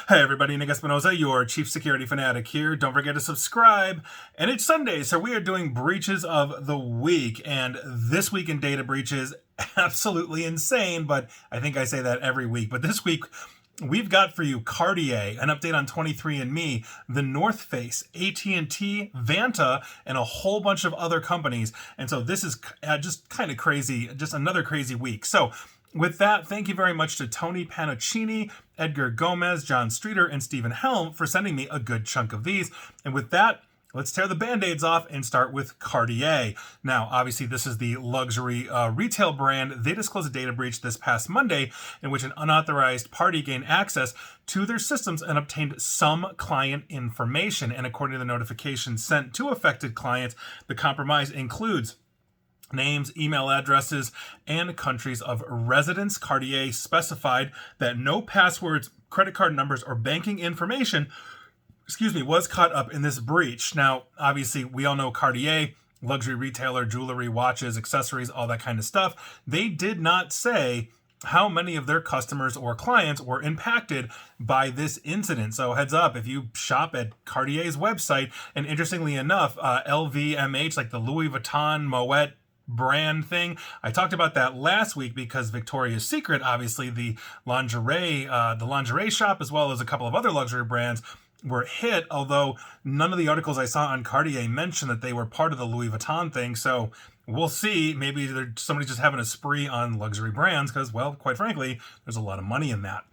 Hey everybody, Nick Espinoza, your chief security fanatic here. Don't forget to subscribe. And it's Sunday, so we are doing breaches of the week. And this week in data breaches, absolutely insane, but I think I say that every week. But this week, we've got for you Cartier, an update on 23andMe, the North Face, AT&T, Vanta, and a whole bunch of other companies. And so this is just kind of crazy, just another crazy week. So with that, thank you very much to Tony Panaccini, Edgar Gomez, John Streeter, and Stephen Helm for sending me a good chunk of these. And with that, let's tear the band-aids off and start with Cartier. Now, obviously, this is the luxury retail brand. They disclosed a data breach this past Monday in which an unauthorized party gained access to their systems and obtained some client information. And according to the notification sent to affected clients, the compromise includes names, email addresses, and countries of residence. Cartier specified that no passwords, credit card numbers, or banking information was caught up in this breach. Now, obviously, we all know Cartier, luxury retailer, jewelry, watches, accessories, all that kind of stuff. They did not say how many of their customers or clients were impacted by this incident. So heads up, if you shop at Cartier's website, and interestingly enough, LVMH, like the Louis Vuitton, Moet brand thing, I talked about that last week because Victoria's Secret, obviously the lingerie shop, as well as a couple of other luxury brands, were hit, although none of the articles I saw on Cartier mentioned that they were part of the Louis Vuitton thing. So we'll see. Maybe somebody's just having a spree on luxury brands because, well, quite frankly, there's a lot of money in that.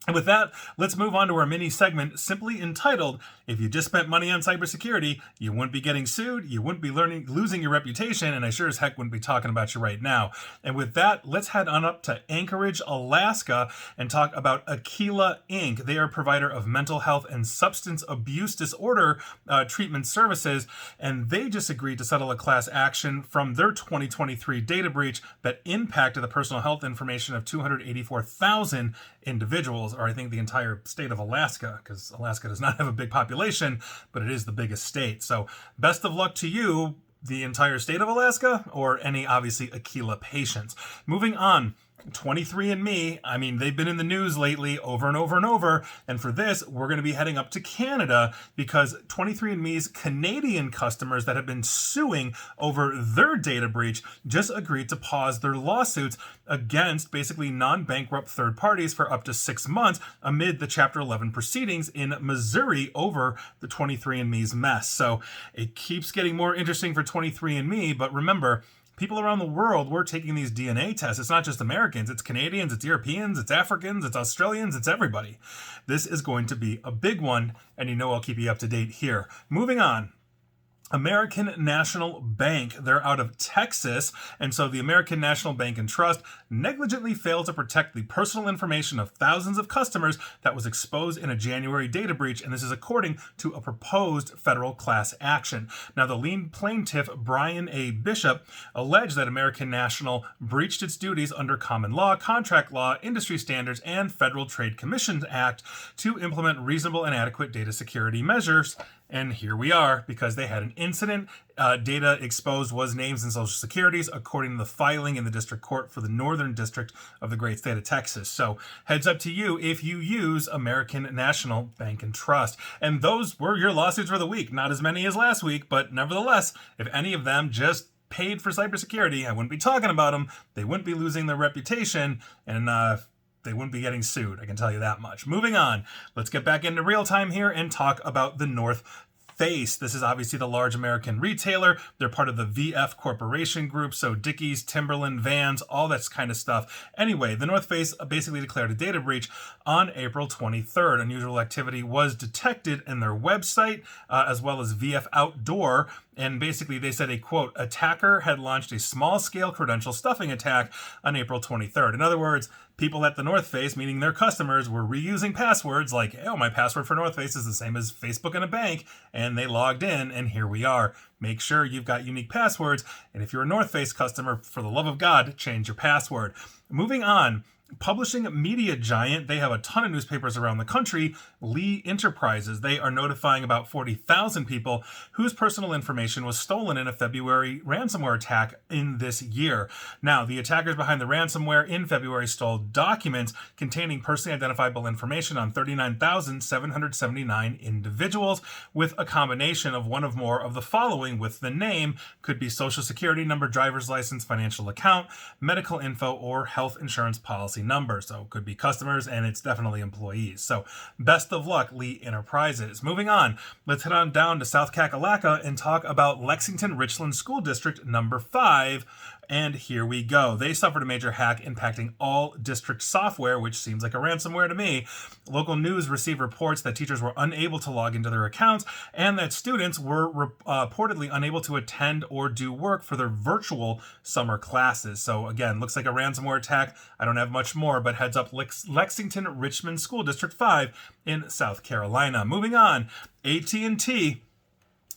And with that, let's move on to our mini segment simply entitled, If You Just Spent Money on Cybersecurity, You Wouldn't Be Getting Sued, You Wouldn't Be Losing Your Reputation, and I sure as heck wouldn't be talking about you right now. And with that, let's head on up to Anchorage, Alaska, and talk about Aquila Inc. They are a provider of mental health and substance abuse disorder treatment services, and they just agreed to settle a class action from their 2023 data breach that impacted the personal health information of 284,000 individuals, or I think the entire state of Alaska, because Alaska does not have a big population, but it is the biggest state. So best of luck to you, the entire state of Alaska, or any, obviously, Aquila patients. Moving on. 23andMe, I mean, they've been in the news lately over and over and over. And for this, we're going to be heading up to Canada because 23andMe's Canadian customers that have been suing over their data breach just agreed to pause their lawsuits against basically non-bankrupt third parties for up to 6 months amid the Chapter 11 proceedings in Missouri over the 23andMe's mess. So it keeps getting more interesting for 23andMe, but remember, people around the world were taking these DNA tests. It's not just Americans, it's Canadians, it's Europeans, it's Africans, it's Australians, it's everybody. This is going to be a big one, and you know I'll keep you up to date here. Moving on. American National Bank, they're out of Texas, and so the American National Bank and Trust negligently failed to protect the personal information of thousands of customers that was exposed in a January data breach, and this is according to a proposed federal class action. Now, the lead plaintiff, Brian A. Bishop, alleged that American National breached its duties under common law, contract law, industry standards, and Federal Trade Commission Act to implement reasonable and adequate data security measures. And here we are, because they had an incident. Data exposed was names and social securities, according to the filing in the district court for the Northern District of the great state of Texas. So heads up to you if you use American National Bank and Trust. And those were your lawsuits for the week. Not as many as last week, but nevertheless, if any of them just paid for cybersecurity, I wouldn't be talking about them. They wouldn't be losing their reputation, and they wouldn't be getting sued, I can tell you that much. Moving on, let's get back into real time here and talk about the North Face. This is obviously the large American retailer. They're part of the VF Corporation group, so Dickies, Timberland, Vans, all that kind of stuff. Anyway, the North Face basically declared a data breach on April 23rd. Unusual activity was detected in their website, as well as VF Outdoor. And basically they said a, quote, attacker had launched a small-scale credential stuffing attack on April 23rd. In other words, people at the North Face, meaning their customers, were reusing passwords like, oh, my password for North Face is the same as Facebook and a bank, and they logged in, and here we are. Make sure you've got unique passwords, and if you're a North Face customer, for the love of God, change your password. Moving on. Publishing media giant, they have a ton of newspapers around the country, Lee Enterprises. They are notifying about 40,000 people whose personal information was stolen in a February ransomware attack in this year. Now, the attackers behind the ransomware in February stole documents containing personally identifiable information on 39,779 individuals, with a combination of one of more of the following with the name. Could be social security number, driver's license, financial account, medical info, or health insurance policy number. So it could be customers, and it's definitely employees. So best of luck, Lee Enterprises. Moving on, let's head on down to South Kakalaka and talk about Lexington Richland School District number 5. And here we go. They suffered a major hack impacting all district software, which seems like a ransomware to me. Local news received reports that teachers were unable to log into their accounts and that students were reportedly unable to attend or do work for their virtual summer classes. So again, looks like a ransomware attack. I don't have much more, but heads up, Lexington Richmond School District 5 in South Carolina. Moving on, AT&T,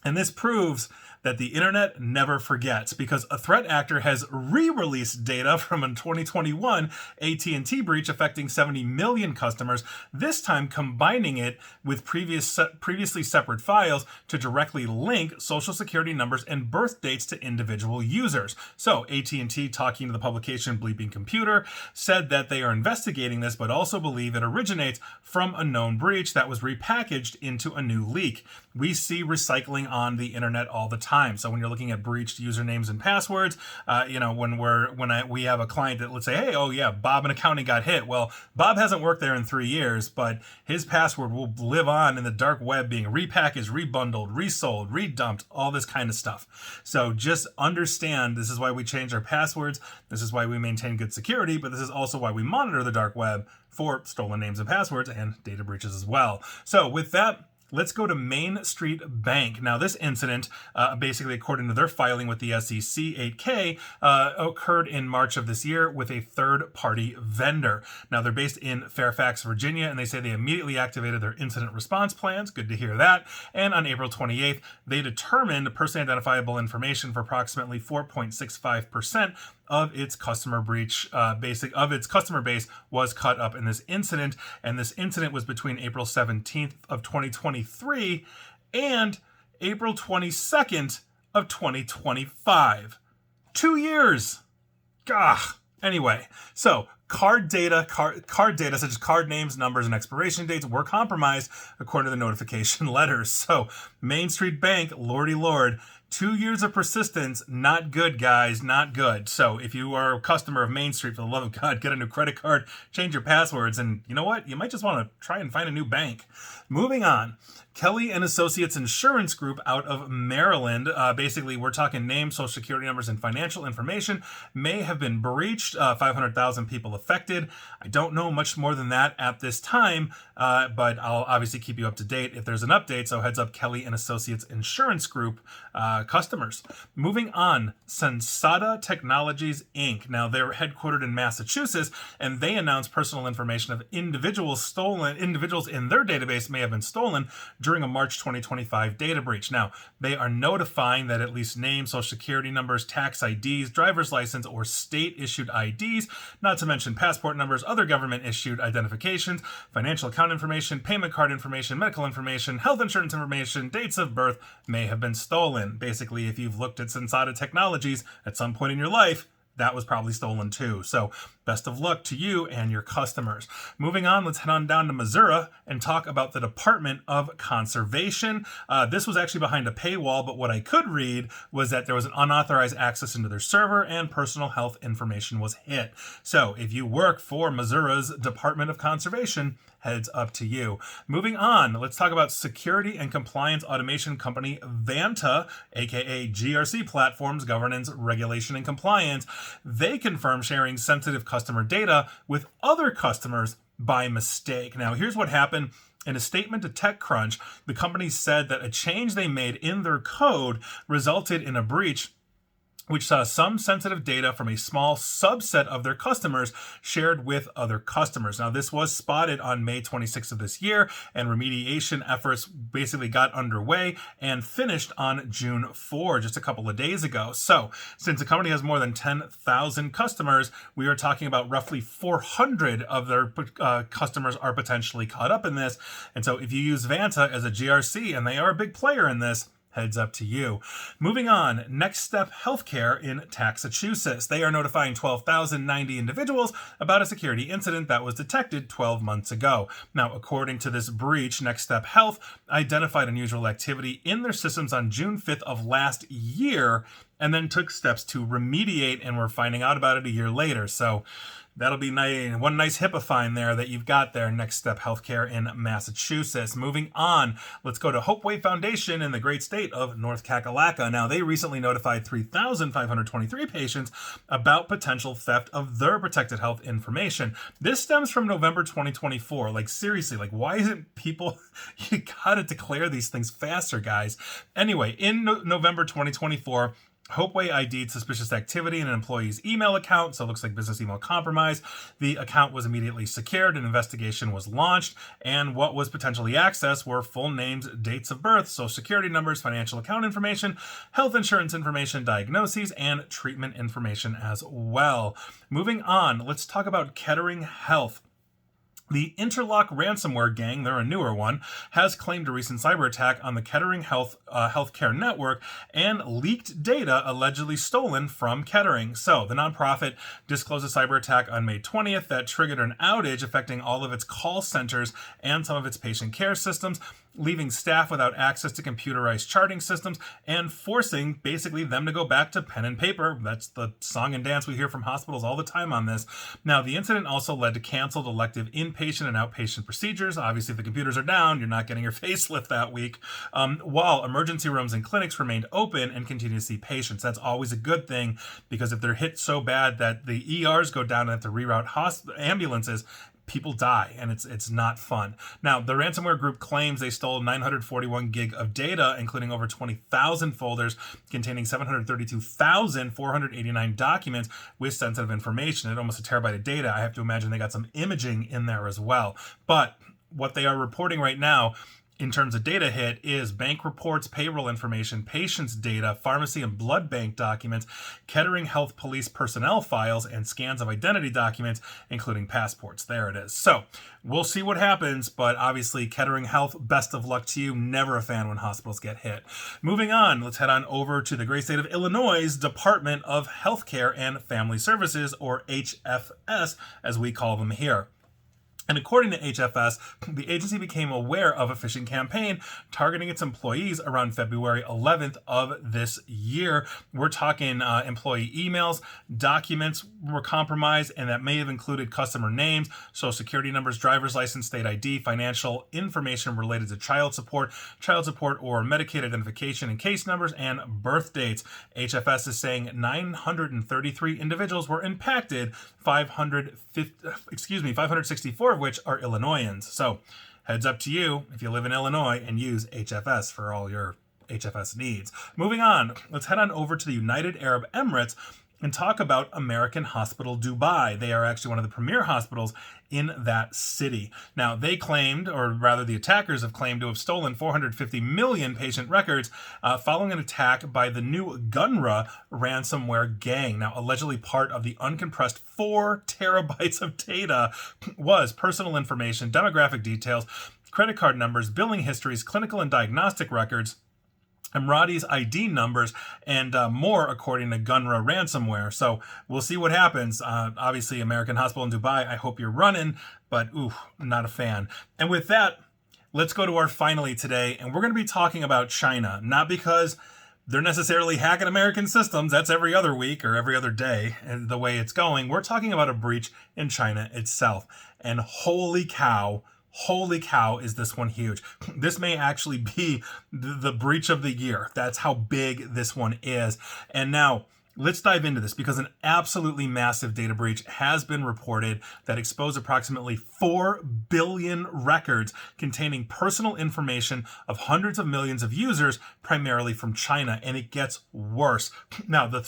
and this proves that the internet never forgets, because a threat actor has re-released data from a 2021 AT&T breach affecting 70 million customers, this time combining it with previously separate files to directly link social security numbers and birth dates to individual users. So AT&T, talking to the publication Bleeping Computer, said that they are investigating this, but also believe it originates from a known breach that was repackaged into a new leak. We see recycling on the internet all the time. So when you're looking at breached usernames and passwords, when we have a client that, let's say, hey, oh yeah, Bob in accounting got hit. Well, Bob hasn't worked there in 3 years, but his password will live on in the dark web, being repackaged, rebundled, resold, redumped, all this kind of stuff. So just understand, this is why we change our passwords. This is why we maintain good security, but this is also why we monitor the dark web for stolen names and passwords and data breaches as well. So with that, let's go to Main Street Bank. Now, this incident, basically according to their filing with the SEC 8K, occurred in March of this year with a third-party vendor. Now, they're based in Fairfax, Virginia, and they say they immediately activated their incident response plans. Good to hear that. And on April 28th, they determined personally identifiable information for approximately 4.65% of its customer customer base was cut up in this incident. And this incident was between April 17th of 2023 and April 22nd of 2025. 2 years. Gah. Anyway, so card data such as card names, numbers, and expiration dates were compromised according to the notification letters. So Main Street Bank, lordy lord, 2 years of persistence, not good, guys, not good. So if you are a customer of Main Street, for the love of God, get a new credit card, change your passwords, and you know what? You might just want to try and find a new bank. Moving on. Kelly and Associates Insurance Group out of Maryland. Basically, we're talking names, social security numbers, and financial information may have been breached. 500,000 people affected. I don't know much more than that at this time, but I'll obviously keep you up to date if there's an update. So heads up, Kelly and Associates Insurance Group customers. Moving on, Sensata Technologies, Inc. Now, they're headquartered in Massachusetts, and they announced personal information of individuals in their database may have been stolen during a March 2025 data breach. Now, they are notifying that at least names, social security numbers, tax IDs, driver's license, or state-issued IDs, not to mention passport numbers, other government-issued identifications, financial account information, payment card information, medical information, health insurance information, dates of birth may have been stolen. Basically, if you've looked at Sensata Technologies at some point in your life, that was probably stolen too. So best of luck to you and your customers. Moving on, let's head on down to Missouri and talk about the Department of Conservation. This was actually behind a paywall, but what I could read was that there was an unauthorized access into their server and personal health information was hit. So if you work for Missouri's Department of Conservation, heads up to you. Moving on, let's talk about security and compliance automation company Vanta, aka GRC Platforms, Governance, Regulation, and Compliance. They confirm sharing sensitive customer data with other customers by mistake. Now, here's what happened. In a statement to TechCrunch, the company said that a change they made in their code resulted in a breach which saw some sensitive data from a small subset of their customers shared with other customers. Now, this was spotted on May 26th of this year, and remediation efforts basically got underway and finished on June 4, just a couple of days ago. So, since the company has more than 10,000 customers, we are talking about roughly 400 of their customers are potentially caught up in this. And so, if you use Vanta as a GRC, and they are a big player in this, heads up to you. Moving on, Next Step Healthcare in Massachusetts. They are notifying 12,090 individuals about a security incident that was detected 12 months ago. Now, according to this breach, Next Step Health identified unusual activity in their systems on June 5th of last year and then took steps to remediate, and we're finding out about it a year later. So that'll be one nice HIPAA fine there that you've got there, Next Step Healthcare in Massachusetts. Moving on, let's go to Hopeway Foundation in the great state of North Kakalaka. Now, they recently notified 3,523 patients about potential theft of their protected health information. This stems from November 2024. Like, seriously, like, why isn't people... You gotta declare these things faster, guys. Anyway, in November 2024, Hopeway ID'd suspicious activity in an employee's email account, so it looks like business email compromise. The account was immediately secured, an investigation was launched, and what was potentially accessed were full names, dates of birth, social security numbers, financial account information, health insurance information, diagnoses, and treatment information as well. Moving on, let's talk about Kettering Health. The Interlock ransomware gang, they're a newer one, has claimed a recent cyber attack on the Kettering healthcare network and leaked data allegedly stolen from Kettering. So, the nonprofit disclosed a cyber attack on May 20th that triggered an outage affecting all of its call centers and some of its patient care systems, leaving staff without access to computerized charting systems and forcing basically them to go back to pen and paper. That's the song and dance we hear from hospitals all the time on this. Now, the incident also led to canceled elective inpatient and outpatient procedures. Obviously, if the computers are down, you're not getting your facelift that week, while emergency rooms and clinics remained open and continue to see patients. That's always a good thing, because if they're hit so bad that the ERs go down and have to reroute ambulances, people die, and it's not fun. Now, the ransomware group claims they stole 941 gig of data, including over 20,000 folders containing 732,489 documents with sensitive information, and almost a terabyte of data. I have to imagine they got some imaging in there as well. But what they are reporting right now in terms of data hit is bank reports, payroll information, patients' data, pharmacy and blood bank documents, Kettering Health Police personnel files, and scans of identity documents, including passports. There it is. So we'll see what happens, but obviously Kettering Health, best of luck to you. Never a fan when hospitals get hit. Moving on, let's head on over to the great state of Illinois' Department of Healthcare and Family Services, or HFS, as we call them here. And according to HFS, the agency became aware of a phishing campaign targeting its employees around February 11th of this year. We're talking employee emails, documents were compromised, and that may have included customer names, social security numbers, driver's license, state ID, financial information related to child support or Medicaid identification and case numbers, and birth dates. HFS is saying 933 individuals were impacted, 564 of which are Illinoisans. So heads up to you if you live in Illinois and use HFS for all your HFS needs. Moving on, let's head on over to the United Arab Emirates and talk about American Hospital Dubai. They are actually one of the premier hospitals in that city. Now, they claimed, or rather the attackers have claimed, to have stolen 450 million patient records following an attack by the new Gunra ransomware gang. Now, allegedly part of the uncompressed 4 terabytes of data was personal information, demographic details, credit card numbers, billing histories, clinical and diagnostic records, Emrati's ID numbers, and more, according to Gunra ransomware. So we'll see what happens. Obviously, American Hospital in Dubai, I hope you're running, but not a fan. And with that, let's go to our finally today, and we're going to be talking about China, not because they're necessarily hacking American systems. That's every other week or every other day, and the way it's going. We're talking about a breach in China itself, and holy cow, is this one huge. This may actually be the breach of the year. That's how big this one is. And now, let's dive into this, because an absolutely massive data breach has been reported that exposed approximately 4 billion records containing personal information of hundreds of millions of users, primarily from China, and it gets worse. Now, the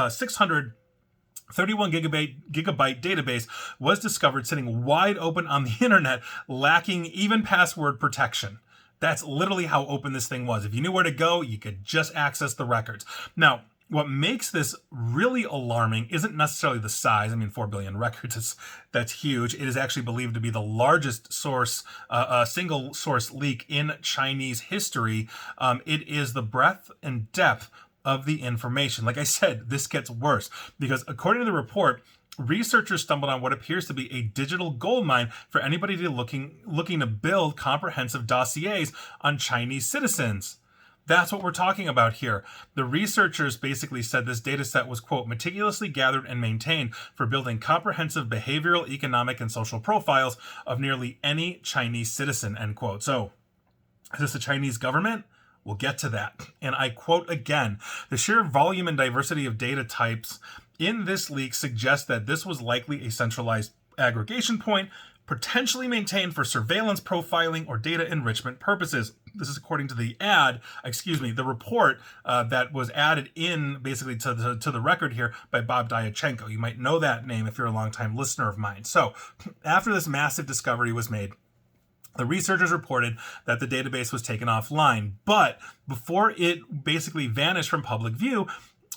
631 gigabyte database was discovered sitting wide open on the internet, lacking even password protection. That's literally how open this thing was. If you knew where to go, you could just access the records. Now, what makes this really alarming isn't necessarily the size. I mean, 4 billion records, that's huge. It is actually believed to be the largest single source leak in Chinese history. It is the breadth and depth of the information. Like I said, this gets worse because according to the report, researchers stumbled on what appears to be a digital goldmine for anybody looking to build comprehensive dossiers on Chinese citizens. That's what we're talking about here. The researchers basically said this data set was, quote, meticulously gathered and maintained for building comprehensive behavioral, economic, and social profiles of nearly any Chinese citizen, end quote. So, is this the Chinese government? We'll get to that. And I quote again, the sheer volume and diversity of data types in this leak suggests that this was likely a centralized aggregation point, potentially maintained for surveillance, profiling, or data enrichment purposes. This is according to the report that was added in basically to the record here by Bob Diachenko. You might know that name if you're a longtime listener of mine. So after this massive discovery was made, the researchers reported that the database was taken offline, but before it basically vanished from public view,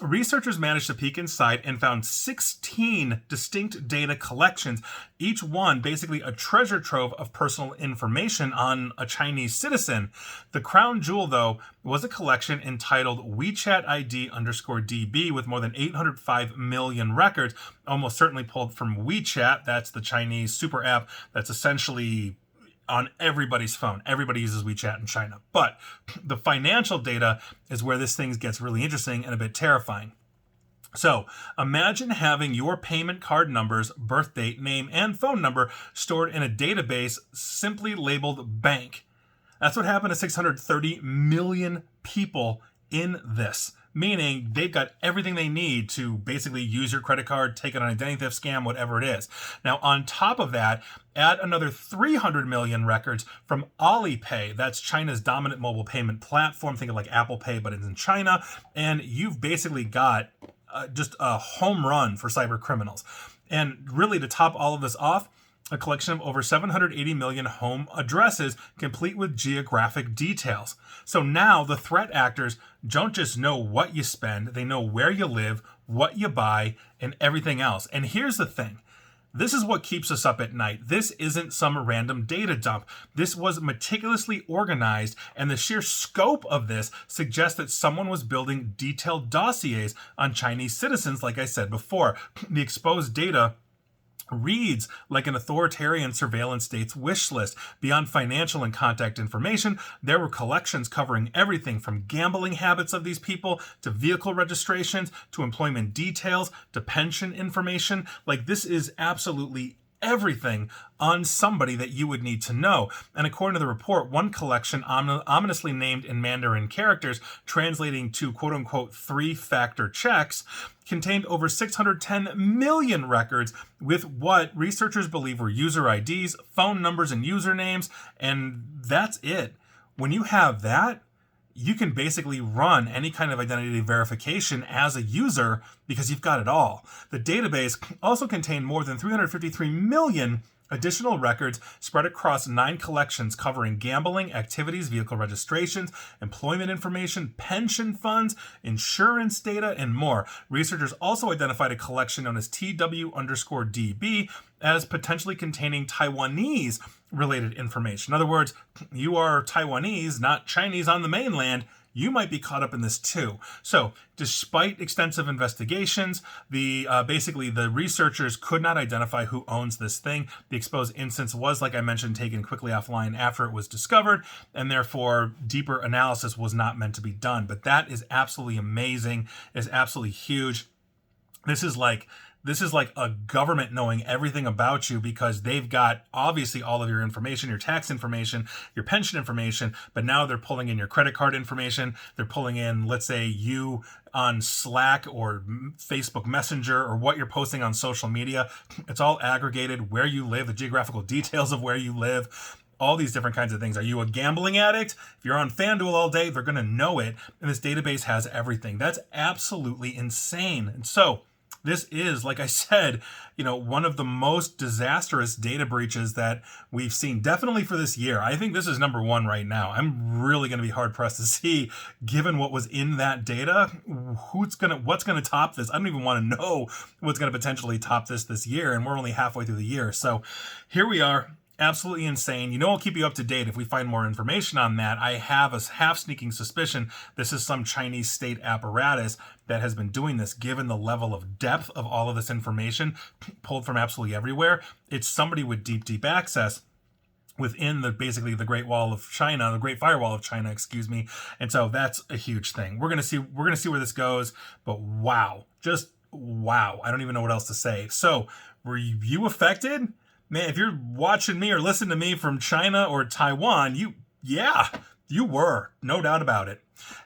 researchers managed to peek inside and found 16 distinct data collections, each one basically a treasure trove of personal information on a Chinese citizen. The crown jewel, though, was a collection entitled WeChat ID _DB with more than 805 million records, almost certainly pulled from WeChat. That's the Chinese super app that's essentially on everybody's phone. Everybody uses WeChat in China. But the financial data is where this thing gets really interesting and a bit terrifying. So imagine having your payment card numbers, birth date, name, and phone number stored in a database simply labeled bank. That's what happened to 630 million people in this. Meaning they've got everything they need to basically use your credit card, take an identity theft scam, whatever it is. Now, on top of that, add another 300 million records from Alipay. That's China's dominant mobile payment platform. Think of like Apple Pay, but it's in China. And you've basically got just a home run for cyber criminals. And really, to top all of this off, a collection of over 780 million home addresses, complete with geographic details. So now the threat actors don't just know what you spend, they know where you live, what you buy, and everything else. And here's the thing. This is what keeps us up at night. This isn't some random data dump. This was meticulously organized, and the sheer scope of this suggests that someone was building detailed dossiers on Chinese citizens, like I said before. The exposed data reads like an authoritarian surveillance state's wish list. Beyond financial and contact information, there were collections covering everything from gambling habits of these people to vehicle registrations to employment details to pension information. Like, this is absolutely everything on somebody that you would need to know. And according to the report, one collection ominously named in Mandarin characters, translating to quote-unquote 3-factor checks, contained over 610 million records with what researchers believe were user IDs, phone numbers, and usernames, and that's it. When you have that, you can basically run any kind of identity verification as a user because you've got it all. The database also contained more than 353 million additional records spread across 9 collections covering gambling, activities, vehicle registrations, employment information, pension funds, insurance data, and more. Researchers also identified a collection known as TW_DB as potentially containing Taiwanese related information. In other words, you are Taiwanese, not Chinese on the mainland. You might be caught up in this too. So, despite extensive investigations, the researchers could not identify who owns this thing. The exposed instance was, like I mentioned, taken quickly offline after it was discovered, and therefore deeper analysis was not meant to be done. But that is absolutely amazing. It's absolutely huge. This is like a government knowing everything about you because they've got obviously all of your information, your tax information, your pension information, but now they're pulling in your credit card information. They're pulling in, let's say, you on Slack or Facebook Messenger or what you're posting on social media. It's all aggregated, where you live, the geographical details of where you live. all these different kinds of things. Are you a gambling addict? If you're on FanDuel all day, they're going to know it. And this database has everything. That's absolutely insane. And so this is, like I said, one of the most disastrous data breaches that we've seen, definitely for this year. I think this is number one right now. I'm really going to be hard pressed to see, given what was in that data, what's going to top this. I don't even want to know what's going to potentially top this year, and we're only halfway through the year. So here we are. Absolutely insane. I'll keep you up to date if we find more information on that. I have a half sneaking suspicion this is some Chinese state apparatus that has been doing this, given the level of depth of all of this information pulled from absolutely everywhere. It's somebody with deep access within basically the Great Wall of China, the Great Firewall of China, excuse me. And so that's a huge thing. We're going to see where this goes, but wow, just wow. I don't even know what else to say. So were you affected? Man, if you're watching me or listening to me from China or Taiwan, you were. No doubt about it.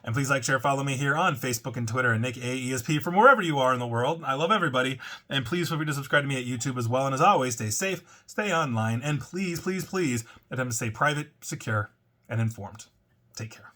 And please like, share, follow me here on Facebook and Twitter and Nick AESP from wherever you are in the world. I love everybody. And please feel free to subscribe to me at YouTube as well. And as always, stay safe, stay online, and please, please, please attempt to stay private, secure, and informed. Take care.